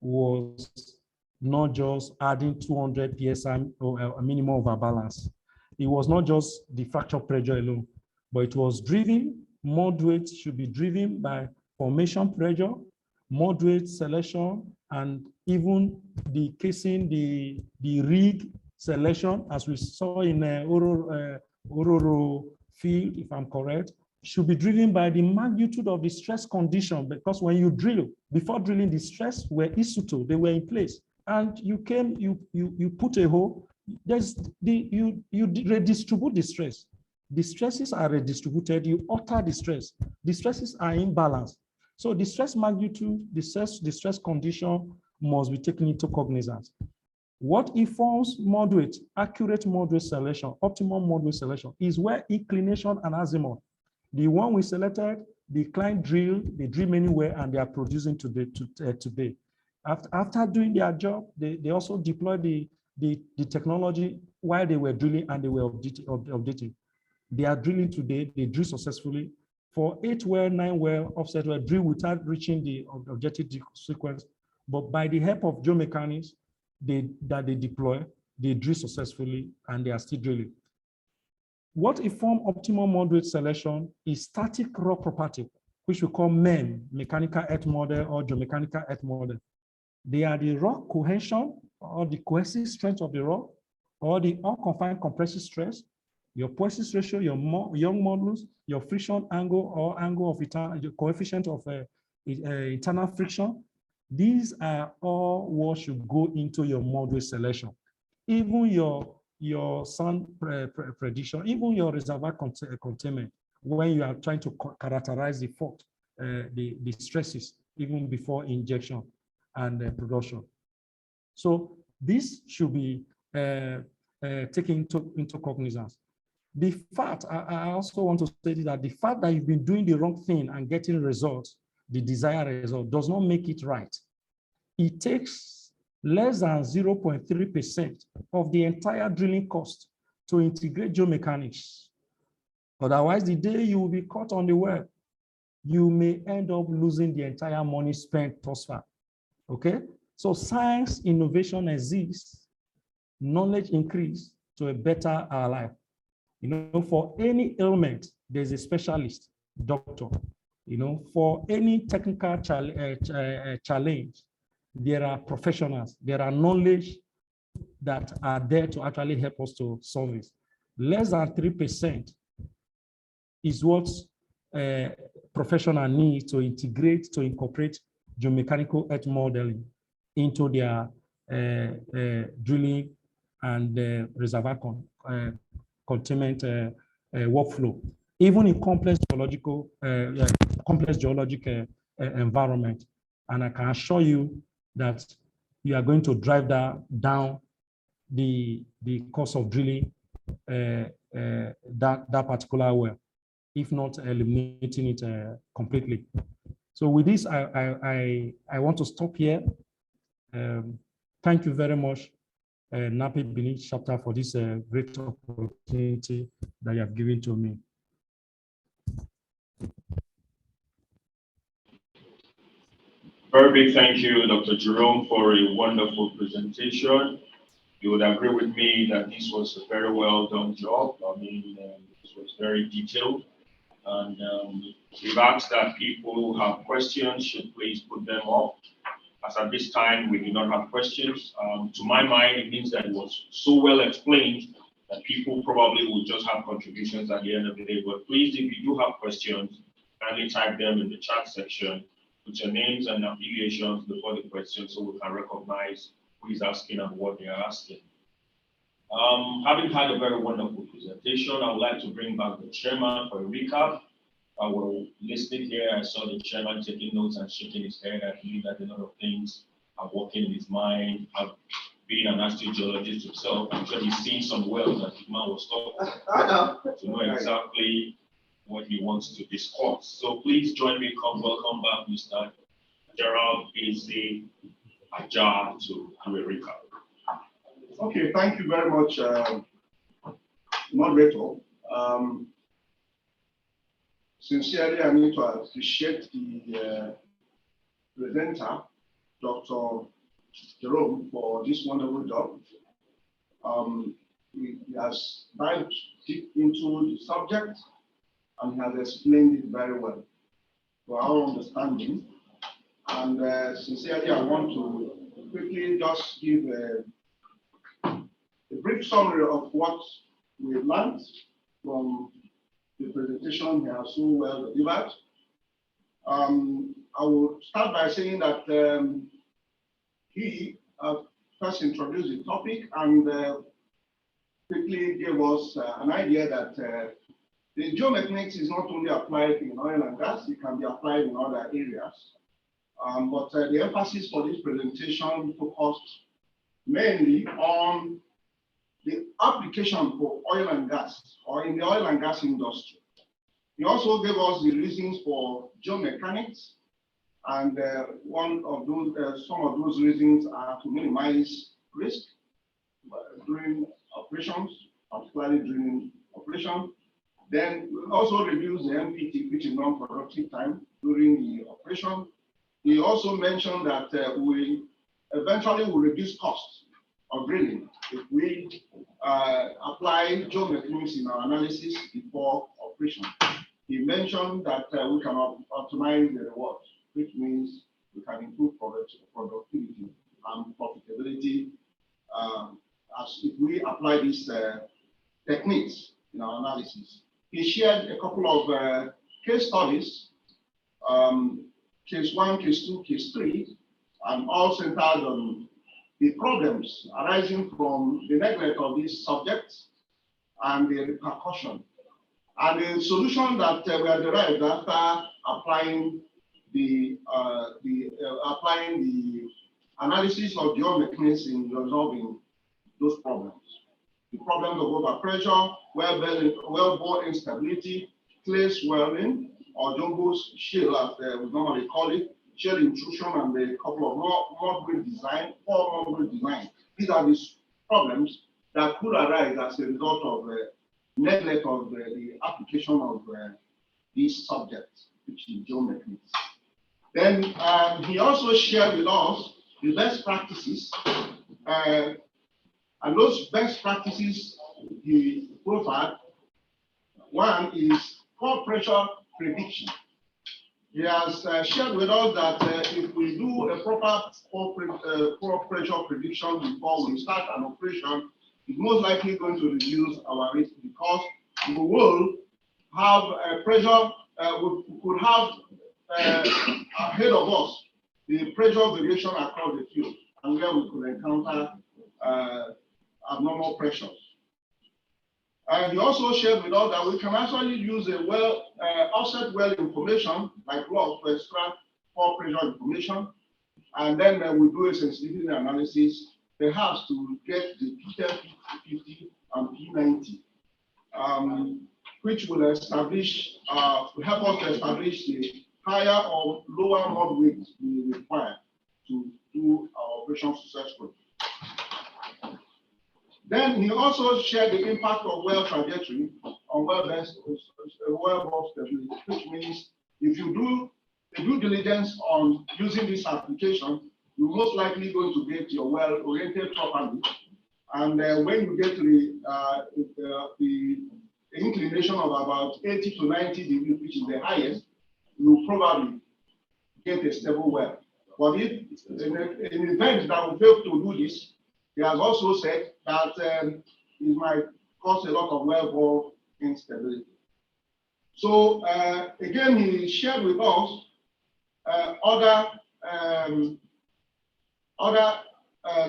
was not just adding 200 PSI or a minimum of a balance. It was not just the fracture pressure alone, but it was driven, moderate should be driven by formation pressure, moderate selection, and even the casing, the rig selection, as we saw in Ororo field, if I'm correct, should be driven by the magnitude of the stress condition, because when you drill, before drilling, the stress were isotope, they were in place. And you put a hole, you redistribute the stress. The stresses are redistributed, you alter the stress. The stresses are imbalanced. So the stress magnitude, the stress condition must be taken into cognizance. What informs accurate moderate selection, optimum moderate selection, is where inclination and azimuth The one we selected, the client they drill many well, and they are producing today. After doing their job, they also deployed the technology while they were drilling, and they were updating. They are drilling today, they drill successfully for 8 well, 9 well, offset well, drill without reaching the objective sequence. But by the help of geomechanics that they deploy, they drill successfully, and they are still drilling. What informs optimum moderate selection is static rock property, which we call MEM, Mechanical Earth Model or Geomechanical Earth Model. They are the rock cohesion or the cohesive strength of the rock, or the unconfined compressive stress, your Poisson's ratio, your Young modulus, your friction angle or angle of the coefficient of internal friction. These are all what should go into your moderate selection. Even your sound prediction, even your reservoir containment, when you are trying to characterize the fault, the stresses, even before injection and production. So this should be taken into cognizance. The fact, I also want to say that the fact that you've been doing the wrong thing and getting results, the desired result, does not make it right. It takes less than 0.3% of the entire drilling cost to integrate geomechanics. Otherwise, the day you will be caught on the well, you may end up losing the entire money spent thus far. Okay? So science, innovation exists, knowledge increase to a better life. You know, for any ailment, there's a specialist, doctor. You know, for any technical challenge, there are professionals, there are knowledge that are there to actually help us to solve it. Less than 3% is what professional need to integrate, to incorporate geomechanical earth modeling into their drilling and reservoir containment workflow, even in complex geologic environment. And I can assure you that you are going to drive down the cost of drilling that particular well, if not eliminating it completely. So with this, I want to stop here. Thank you very much, NAPE Benin chapter, for this great opportunity that you have given to me. Very big thank you, Dr. Jerome, for a wonderful presentation. You would agree with me that this was a very well done job. I mean, this was very detailed. And we've asked that people who have questions should please put them up. As at this time, we do not have questions. To my mind, it means that it was so well explained that people probably will just have contributions at the end of the day. But please, if you do have questions, kindly type them in the chat section. Put your names and affiliations before the question so we can recognize who is asking and what they are asking. Having had a very wonderful presentation, I would like to bring back the chairman for a recap. I was listening here, I saw the chairman taking notes and shaking his head. I believe that a lot of things are working in his mind. Being an astrogeologist himself, I'm sure he's seen some wells that the man was talking to know exactly what he wants to discuss. So please join me, welcome back Mr. Gerald Easy Ajar to do a recap. Okay, thank you very much, moderator. Sincerely, I need to appreciate the presenter, Dr. Jerome, for this wonderful job. He has dived deep into the subject and he has explained it very well to our understanding. And sincerely, I want to quickly just give a brief summary of what we've learned from the presentation he has so well delivered. I will start by saying that he first introduced the topic and quickly gave us an idea that the geomechanics is not only applied in oil and gas, it can be applied in other areas. But the emphasis for this presentation focused mainly on the application for oil and gas, or in the oil and gas industry. He also gave us the reasons for geomechanics, and one of those, some of those reasons are to minimize risk during operations, particularly during operation. Then we also reduce the MPT, which is non-productive time during the operation. He also mentioned that we eventually will reduce costs of drilling if we apply geomechanics in our analysis before operation. He mentioned that we can optimize the rewards, which means we can improve productivity and profitability as if we apply these techniques in our analysis. He shared a couple of case studies, case 1, case 2, case 3, and all centered on the problems arising from the neglect of these subjects and the repercussion. And the solution that were derived after applying the analysis of geomechanics in resolving those problems. The problems of overpressure, wellbore instability, clay swelling, or jumbo's shale, as we normally call it, shale intrusion, and a couple of more design, These are the problems that could arise as a result of neglect of the application of these subjects, which is geomechanics. Then he also shared with us the best practices, and those best practices he profiled. One is core pressure prediction. He has shared with us that if we do a proper core pressure prediction before we start an operation, it's most likely going to reduce our risk, because we will have a pressure, we could have ahead of us the pressure variation across the field, and where we could encounter abnormal pressures. And he also shared with us that we can actually use a offset well information like log to extract core pressure information, and then we do a sensitivity analysis, perhaps to get the P10, P50, and P90, which will establish, will help us to establish the higher or lower mod weight we require to do our operation successfully. Then he also shared the impact of well trajectory on wellbore stability, which means if you do the due diligence on using this application, you're most likely going to get your well oriented properly. And when you get to the inclination of about 80 to 90 degrees, which is the highest, you'll probably get a stable well. But if in an event that we fail to do this, he has also said that it might cause a lot of wellbore instability. So again, he shared with us other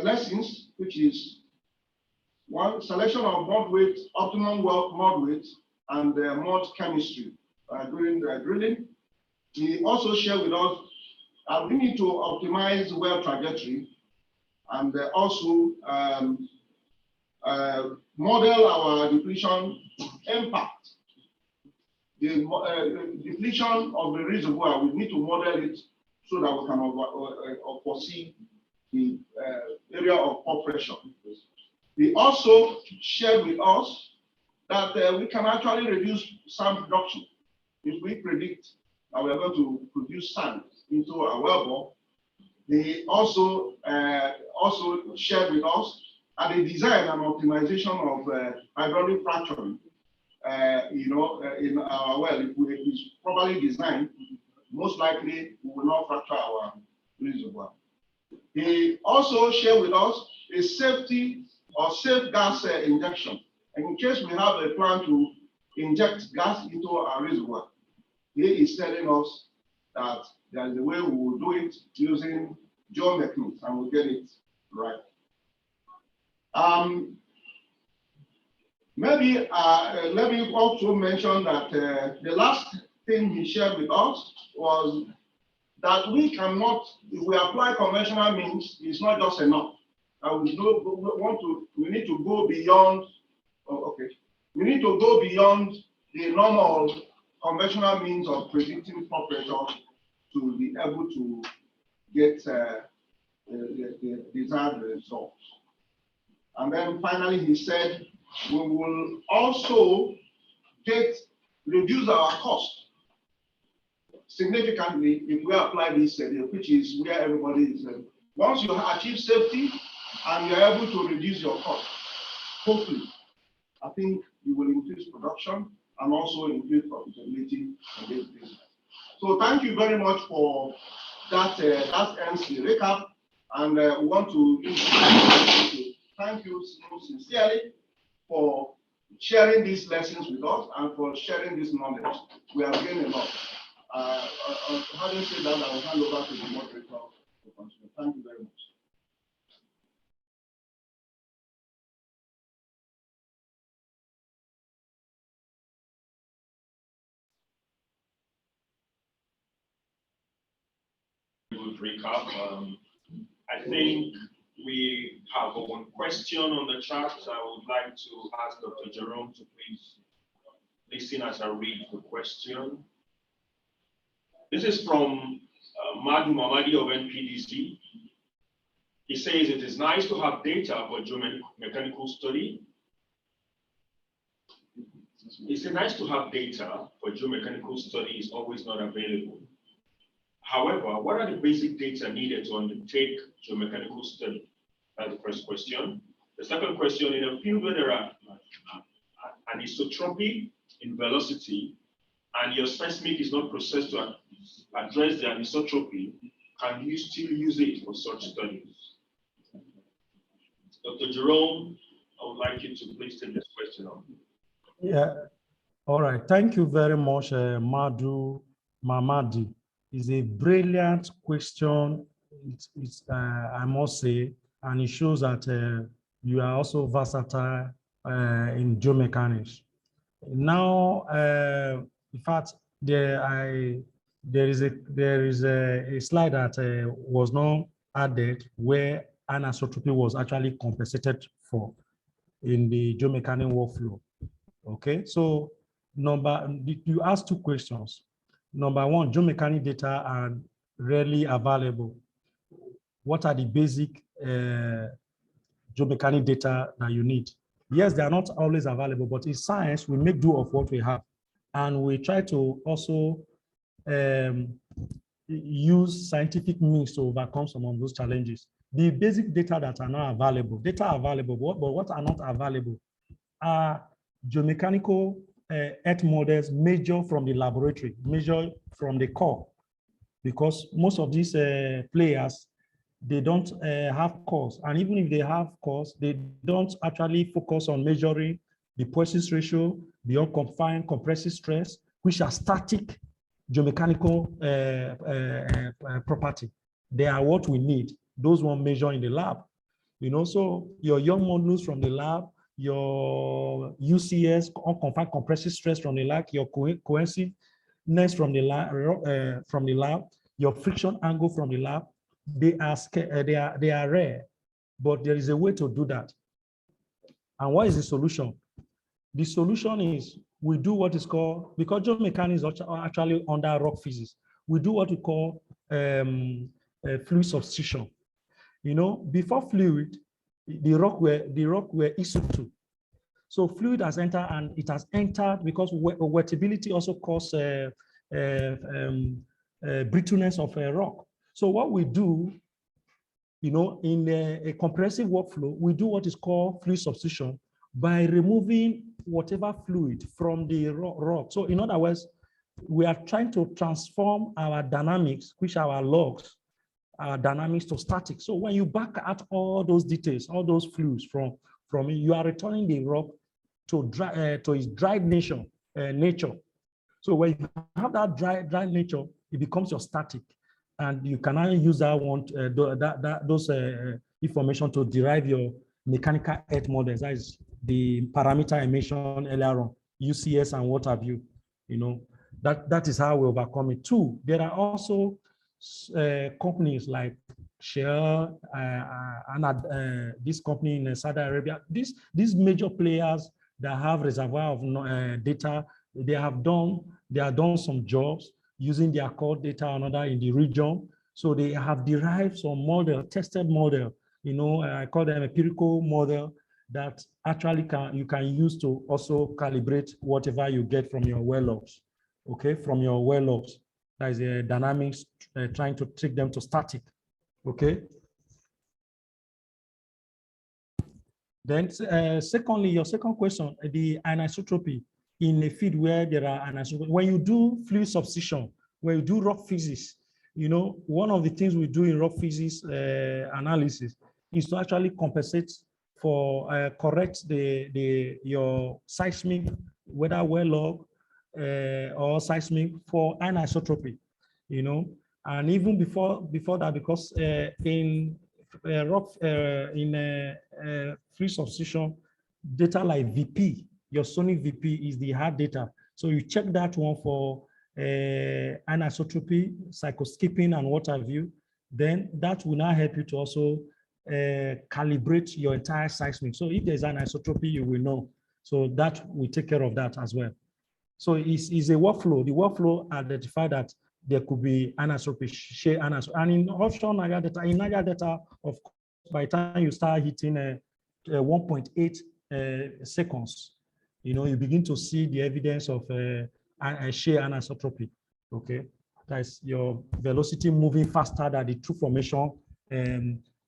lessons, which is one, selection of mod weight, optimum mod weight, and mod chemistry during the drilling. He also shared with us that we need to optimize well trajectory, and also model our depletion impact. The depletion of the reservoir, we need to model it so that we can foresee the area of pore pressure. He also shared with us that we can actually reduce sand production if we predict that we are going to produce sand into our wellbore. They also shared with us the design and optimization of hydraulic fracturing. In our well, if it's properly designed, most likely we will not fracture our reservoir. He also shared with us a safety or safe gas injection. And in case we have a plan to inject gas into our reservoir, he is telling us that there is a way we will do it using geomechanics, and we'll get it right. Maybe let me also mention that the last thing he shared with us was that we cannot, if we apply conventional means, it's not just enough. We need to go beyond. We need to go beyond the normal conventional means of predicting temperature to be able to get the desired results. And then finally, he said, we will also reduce our cost significantly if we apply this, which is where everybody is. Once you achieve safety and you're able to reduce your cost, hopefully, I think you will increase production and also increase profitability in this business. So thank you very much for that. That ends the recap, and we want to thank you sincerely for sharing these lessons with us and for sharing this knowledge. We have gained a lot. Having said that, I will hand over to the moderator to continue. Thank you very much. Good recap. I think we have one question on the chat. I would like to ask Dr. Jerome to please listen as I read the question. This is from Madu Mamadi of NPDC. He says it is nice to have data for geomechanical study. It's nice to have data for geomechanical study is always not available. However, what are the basic data needed to undertake geomechanical study? That's the first question. The second question, in a field where there are an isotropy in velocity and your seismic is not processed to address the anisotropy, can you still use it for such studies? Dr. Jerome, I would like you to please take this question on. Yeah, all right. Thank you very much, Madu Mamadi. It's a brilliant question, I must say, and it shows that you are also versatile in geomechanics. Now, in fact, there is a slide that was not added where anisotropy was actually compensated for in the geomechanical workflow. Okay, so you asked two questions. Number one, geomechanical data are rarely available. What are the basic geomechanical data that you need? Yes, they are not always available, but in science, we make do of what we have. And we try to also use scientific means to overcome some of those challenges. The basic data that are not available, but what are not available are geomechanical earth models measured from the laboratory, measured from the core, because most of these players, they don't have cores, and even if they have cores, they don't actually focus on measuring the Poisson's ratio, the unconfined compressive stress, which are static geomechanical property. They are what we need. Those one measure in the lab, you know. So your young modulus from the lab, your UCS, unconfined compressive stress from the lab, your cohesiveness from the lab, your friction angle from the lab, they are rare, but there is a way to do that. And what is the solution? The solution is we do what is called, because geomechanics are actually under rock physics, we do what we call fluid substitution. You know, before fluid, the rock were isotope. So fluid has entered, and it has entered because wettability also causes brittleness of a rock. So what we do, you know, in a compressive workflow, we do what is called fluid substitution by removing whatever fluid from the rock. So in other words, we are trying to transform our dynamics, which are our logs, our dynamics to static. So when you back out all those details, all those fluids from it, you are returning the rock to its dried nature. So when you have that dry nature, it becomes your static, and you can only use that one, those information to derive your mechanical earth models. That is the parameter I mentioned earlier on, UCS and what have you. You know, that is how we overcome it. Two, there are also companies like Shell and this company in Saudi Arabia. These major players that have reservoir of data, they have done They have done some jobs using their core data and other in the region. So they have derived some model, tested model, you know, I call them empirical model that actually you can use to also calibrate whatever you get from your well logs, okay, from your well logs. That is a dynamics, trying to trick them to static, okay. Then secondly, your second question, the anisotropy in a field where there are anisotropy. When you do fluid substitution, when you do rock physics, you know, one of the things we do in rock physics analysis is to actually compensate for correct your seismic, whether well log or seismic for anisotropy, you know. And even before that, because in fluid substitution, data like VP, your sonic VP is the hard data. So you check that one for anisotropy, psychoskipping, and what have you. Then that will now help you to also calibrate your entire seismic. So if there's anisotropy, you will know. So that will take care of that as well. So it's a workflow. The workflow identified that there could be anisotropy, share anisotropy. And in offshore Niger Delta, of course, by the time you start hitting 1.8 seconds, you know, you begin to see the evidence of shear anisotropy, okay? That's your velocity moving faster than the true formation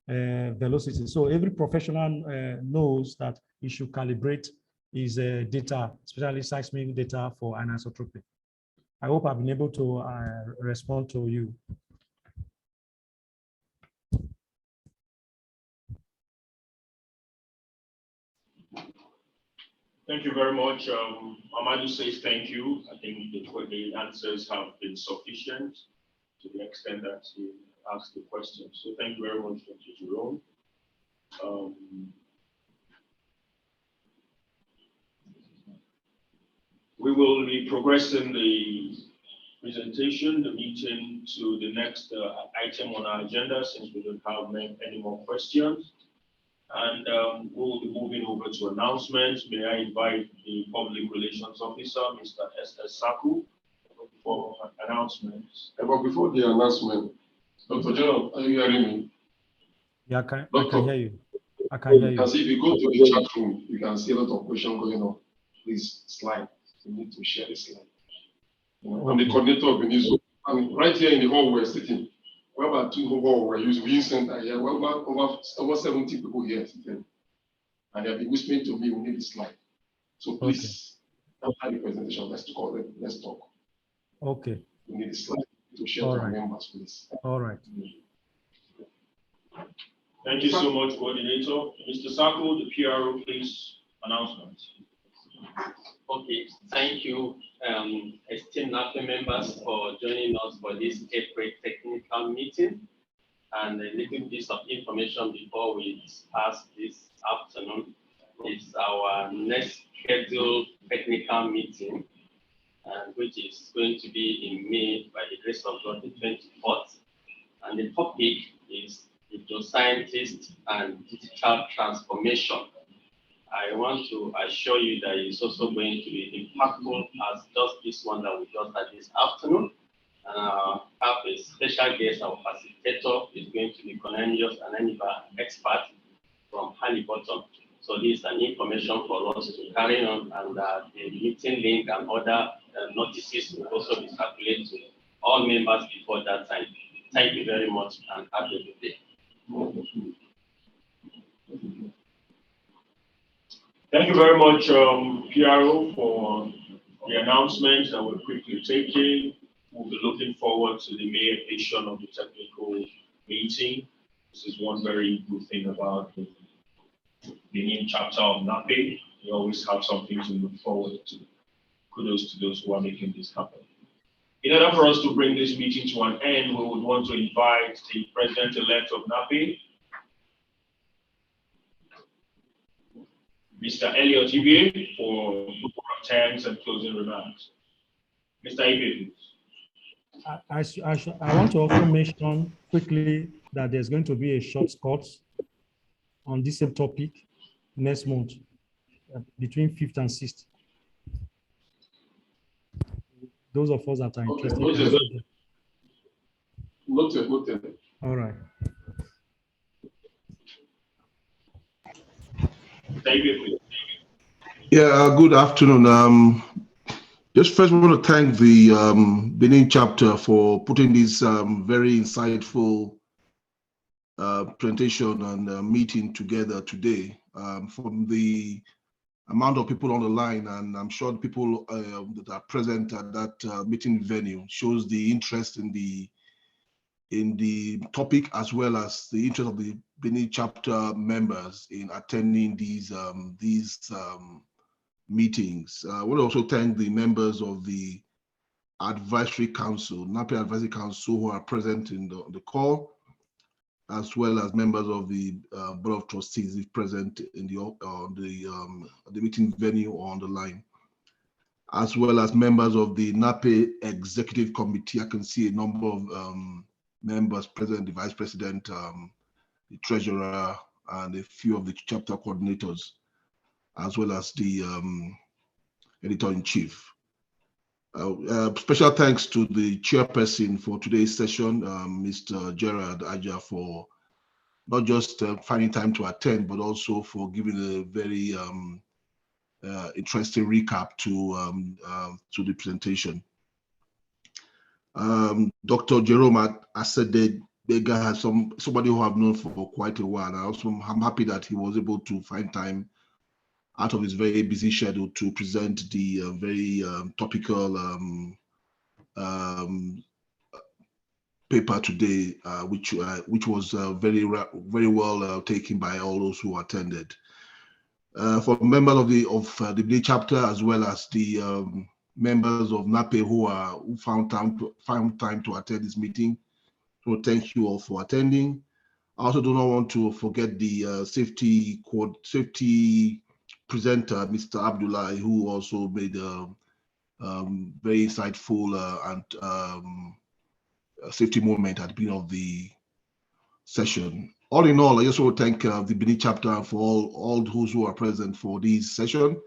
velocity. So every professional knows that you should calibrate his data, especially seismic data for anisotropy. I hope I've been able to respond to you. Thank you very much. Amadou says thank you. I think the answers have been sufficient to the extent that he asked the question. So thank you very much, Dr. Jerome. We will be progressing the presentation, the meeting, to the next item on our agenda, since we don't have any more questions. And we'll be moving over to announcements. May I invite the Public Relations Officer, Mr. Esther Saku, for announcements. But before the announcement, Dr. John, are you hearing me? Yeah, I can hear you. I can hear you. Because if you go to the chat room, you can see a lot of questions going on. Please slide. You need to share the slide. I'm the coordinator of Benin. And right here in the hall we're sitting. We have about 2 hall we're using viewing center here. We have over 70 people here sitting. And they've been whispering to me, we need a slide. So please, after the presentation, let's talk. Okay. We need a slide to share to our members, please. All right. Thank you so much, Coordinator. Mr. Sako, the PRO, please, announcements. Okay, thank you, esteemed NAPE members, for joining us for this April technical meeting. And a little bit of information before we discuss this afternoon is our next scheduled technical meeting, which is going to be in May by the grace of God, the 24th. And the topic is geoscientists and digital transformation. I want to assure you that it's also going to be impactful as just this one that we just had this afternoon. Have a special guest, our facilitator is going to be Cornelius and expert from Halliburton. So this is an information for us to carry on, and the meeting link and other notices will also be circulated to all members before that time. Thank you very much and have a good day. Thank you very much, PRO, for the announcement that we're quickly taking. We'll be looking forward to the May edition of the technical meeting. This is one very good thing about the new chapter of NAPE. We always have something to look forward to. Kudos to those who are making this happen. In order for us to bring this meeting to an end, we would want to invite the President-elect of NAPE, Mr. Elliot Ibe, for thanks and closing remarks. Mr. Ibe, please. I want to also mention quickly that there's going to be a short course on this same topic next month, between 5th and 6th. those of us that are Okay, interested. noted. Noted. All right. David. Yeah, good afternoon. Just first want to thank the Benin chapter for putting this very insightful presentation and meeting together today. From the amount of people on the line, and I'm sure the people that are present at that meeting venue shows the interest in the topic, as well as the interest of the Benin chapter members in attending these meetings. I want to also thank the members of the Advisory Council, NAPE Advisory Council, who are present in the call, as well as members of the Board of Trustees if present in the meeting venue or on the line, as well as members of the NAPE Executive Committee. I can see a number of members present, the Vice President, the Treasurer, and a few of the chapter coordinators, as well as the Editor-in-Chief. Special thanks to the chairperson for today's session, Mr. Gerard Aja, for not just finding time to attend, but also for giving a very interesting recap to the presentation. Dr. Jerome Asedega has somebody who I've known for quite a while. I'm happy that he was able to find time out of his very busy schedule to present the very topical paper today, which was very well taken by all those who attended. For members of the Benin chapter, as well as the members of NAPE who found time to attend this meeting, so thank you all for attending. I also do not want to forget the safety presenter, Mr. Abdullah, who also made a very insightful and safety moment at the beginning of the session. All in all, I just want to thank the Benin chapter for all those who are present for this session.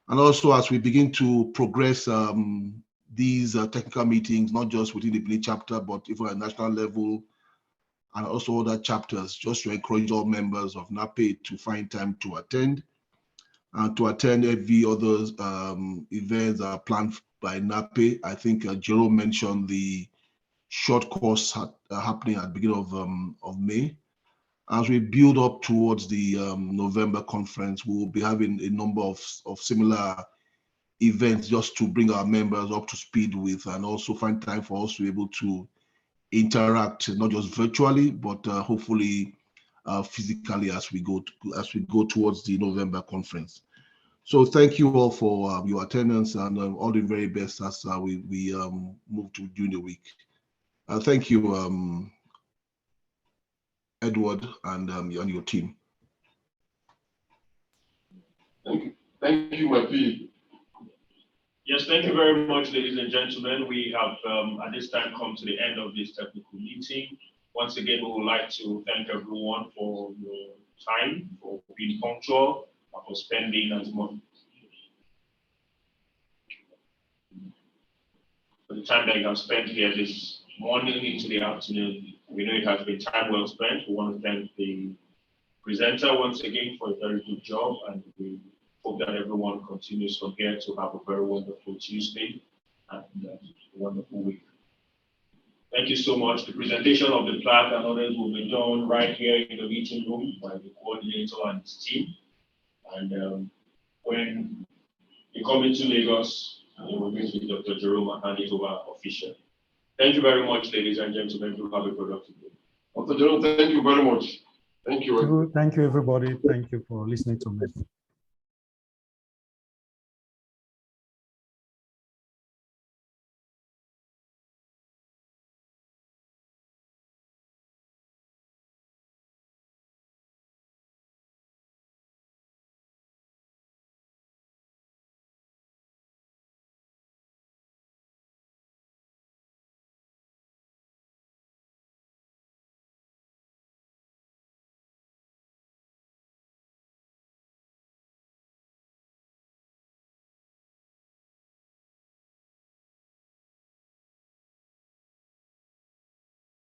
And also, as we begin to progress these technical meetings, not just within the Benin chapter, but even at national level, and also other chapters, just to encourage all members of NAPE to find time to attend, and to attend every other events that are planned by NAPE. I think Jerome mentioned the short course happening at the beginning of May. As we build up towards the November conference, we will be having a number of similar events just to bring our members up to speed with, and also find time for us to be able to interact, not just virtually, but hopefully physically as we go towards the November conference. So thank you all for your attendance, and all the very best as we move to during the week. Thank you, Edward, and your team. Thank you, my P. Yes, thank you very much, ladies and gentlemen. We have at this time come to the end of this technical meeting. Once again, we would like to thank everyone for your time, for being punctual, and for spending as much for the time that you have spent here this morning into the afternoon. We know it has been time well spent. We want to thank the presenter once again for a very good job, and we hope that everyone continues from here to have a very wonderful Tuesday and a wonderful week. Thank you so much. The presentation of the plaque and others will be done right here in the meeting room by the coordinator and his team. And when you come into Lagos, you will meet with Dr. Jerome and hand it over officially. Thank you very much, ladies and gentlemen. You have a productive day. Dr. Jerome, thank you very much. Thank you. Thank you, everybody. Thank you for listening to me.